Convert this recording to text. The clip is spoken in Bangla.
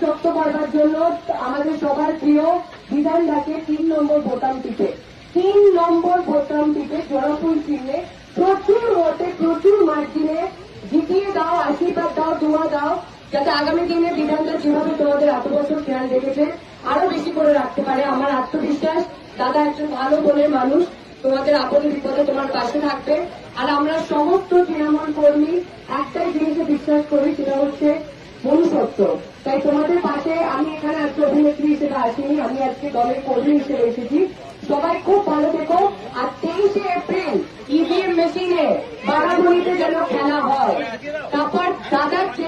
শক্ত করবার জন্য আমাদের সবার প্রিয় বিধান ডাকে 3 নম্বর বোতাম টিপে 3 নম্বর বোতাম টিপে জোড়াফুল চিহ্নে প্রচুর ভোটে প্রচুর মার্জিনে জিতিয়ে দাও, আশীর্বাদ দাও, দোয়া দাও, যাতে আগামী দিনে বিধানটা যেভাবে তোমাদের এত বছর খেয়াল রেখেছে আরো বেশি করে রাখতে পারে। আমার আত্মবিশ্বাস দাদা একজন ভালো বলে মানুষ, তোমাদের আপদে বিপদে তোমার পাশে থাকবে। আর আমরা সমস্ত তৃণমূল কর্মী একটাই জিনিসে বিশ্বাস করি, সেটা হচ্ছে মনুষ্যত্ব। তাই তোমাদের পাশে আমি এখানে আজকে অভিনেত্রী হিসেবে আসিনি, আমি আজকে দলের কর্মী হিসেবে এসেছি। সবাই খুব ভালো থেকো। আর 23শে এপ্রিল ইভিএম মেশিনে বারাবণীতে যেন খেলা হয়, তারপর দাদার যে